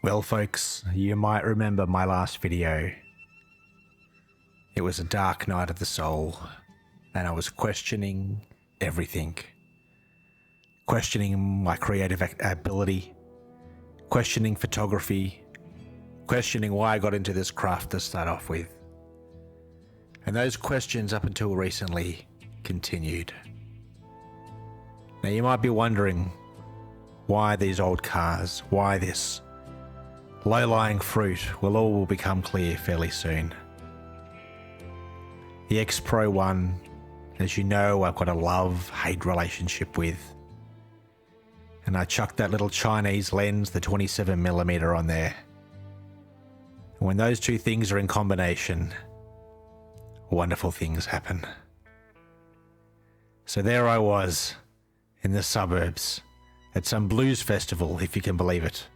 Well folks, you might remember my last video. It was a dark night of the soul, and I was questioning everything. Questioning my creative ability, questioning photography, questioning why I got into this craft to start off with. And those questions up until recently continued. Now you might be wondering, why these old cars? Why this? Low-lying fruit will become clear fairly soon. The X-Pro one, as you know, I've got a love-hate relationship with. And I chucked that little Chinese lens, the 27mm on there. And when those two things are in combination, wonderful things happen. So there I was, in the suburbs, at some blues festival, if you can believe it,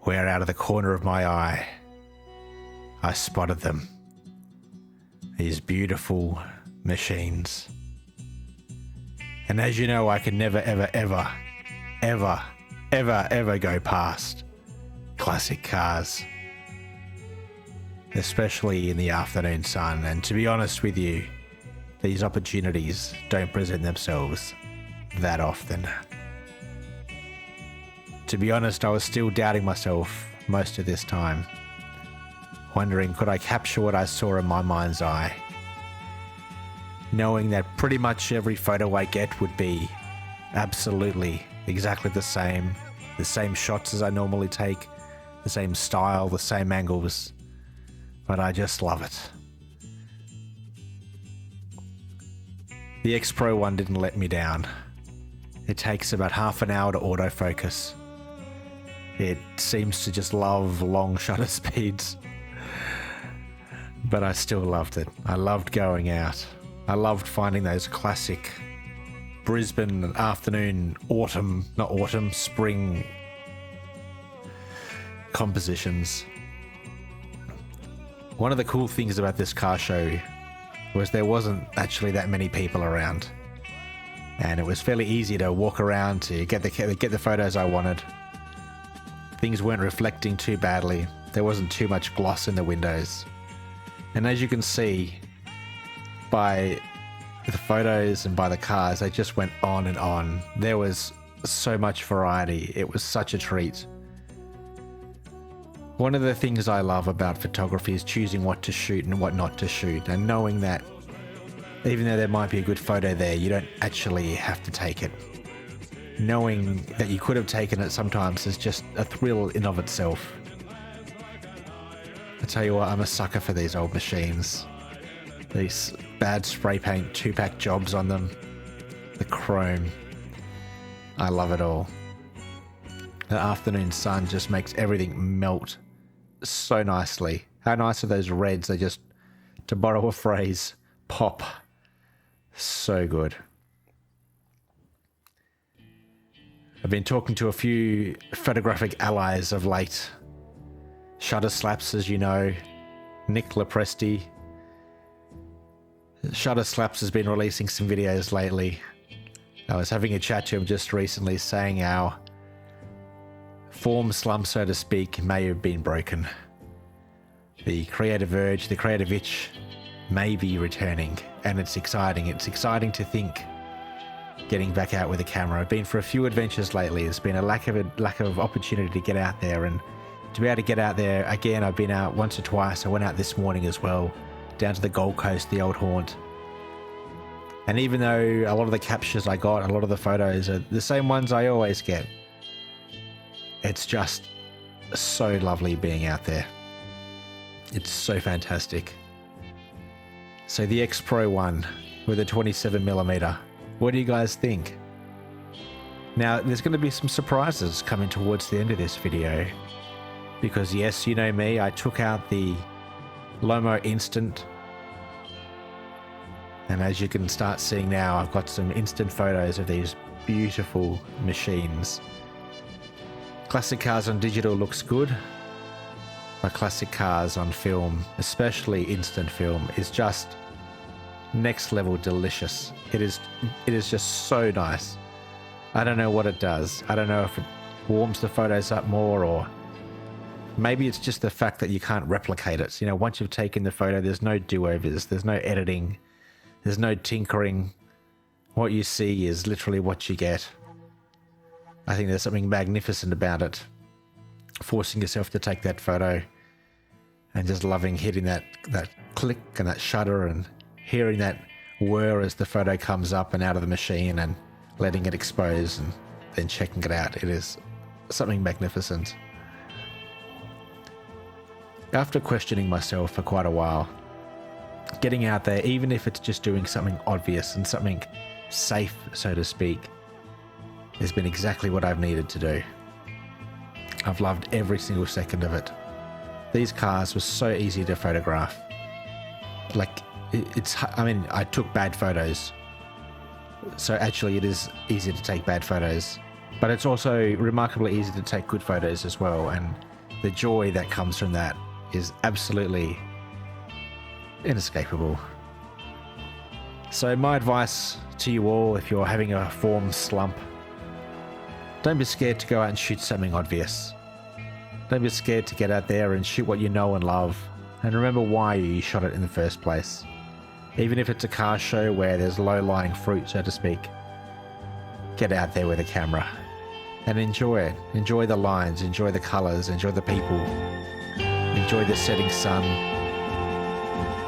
where out of the corner of my eye, I spotted them. These beautiful machines. And as you know, I can never, ever go past classic cars. Especially in the afternoon sun. And to be honest with you, these opportunities don't present themselves that often. To be honest, I was still doubting myself most of this time, wondering could I capture what I saw in my mind's eye, knowing that pretty much every photo I get would be absolutely exactly the same shots as I normally take, the same style, the same angles, but I just love it. The X-Pro one didn't let me down. It takes about half an hour to autofocus. It seems to just love long shutter speeds. But I still loved it. I loved going out. I loved finding those classic Brisbane afternoon, spring compositions. One of the cool things about this car show was there wasn't actually that many people around. And it was fairly easy to walk around to get the photos I wanted. Things weren't reflecting too badly. There wasn't too much gloss in the windows. And as you can see, by the photos and by the cars, they just went on and on. There was so much variety. It was such a treat. One of the things I love about photography is choosing what to shoot and what not to shoot, and knowing that even though there might be a good photo there, you don't actually have to take it. Knowing that you could have taken it sometimes is just a thrill in of itself. I tell you what, I'm a sucker for these old machines. These bad spray paint 2-pack jobs on them. The chrome. I love it all. The afternoon sun just makes everything melt so nicely. How nice are those reds? They just, to borrow a phrase, pop. So good. I've been talking to a few photographic allies of late. Shutter Slaps, as you know, Nick Lepresti. Shutter Slaps has been releasing some videos lately. I was having a chat to him just recently saying our form slump, so to speak, may have been broken. The creative urge, the creative itch may be returning, and it's exciting. It's exciting to think getting back out with a camera. I've been for a few adventures lately. There's been a lack of opportunity to get out there, and to be able to get out there again, I've been out once or twice. I went out this morning as well, down to the Gold Coast, the old haunt. And even though a lot of the captures I got, a lot of the photos are the same ones I always get, it's just so lovely being out there. It's so fantastic. So the X-Pro one with a 27mm. What do you guys think? Now, there's going to be some surprises coming towards the end of this video. Because yes, you know me, I took out the Lomo Instant. And as you can start seeing now, I've got some instant photos of these beautiful machines. Classic cars on digital looks good. But classic cars on film, especially instant film, is just next level delicious. It is just so nice. I don't know what it does. I don't know if it warms the photos up more or Maybe it's just the fact that you can't replicate it. You know, once you've taken the photo, there's no do-overs, there's no editing, there's no tinkering. What you see is literally what you get. I think there's something magnificent about it. Forcing yourself to take that photo and just loving hitting that click and that shutter and hearing that whir as the photo comes up and out of the machine and letting it expose and then checking it out. It is something magnificent. After questioning myself for quite a while, getting out there, even if it's just doing something obvious and something safe, so to speak, has been exactly what I've needed to do. I've loved every single second of it. These cars were so easy to photograph. Like, I took bad photos. So actually it is easy to take bad photos, but it's also remarkably easy to take good photos as well. And the joy that comes from that is absolutely inescapable. So my advice to you all, if you're having a form slump, don't be scared to go out and shoot something obvious. Don't be scared to get out there and shoot what you know and love, and remember why you shot it in the first place. Even if it's a car show where there's low-lying fruit, so to speak, get out there with a camera and enjoy it. Enjoy the lines, enjoy the colors, enjoy the people, enjoy the setting sun,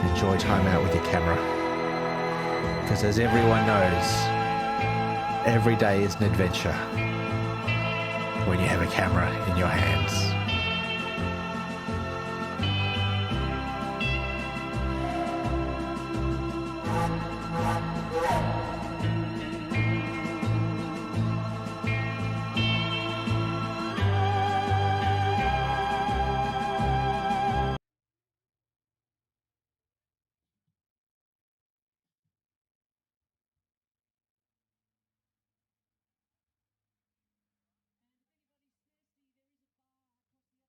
enjoy time out with your camera. Because as everyone knows, every day is an adventure when you have a camera in your hands.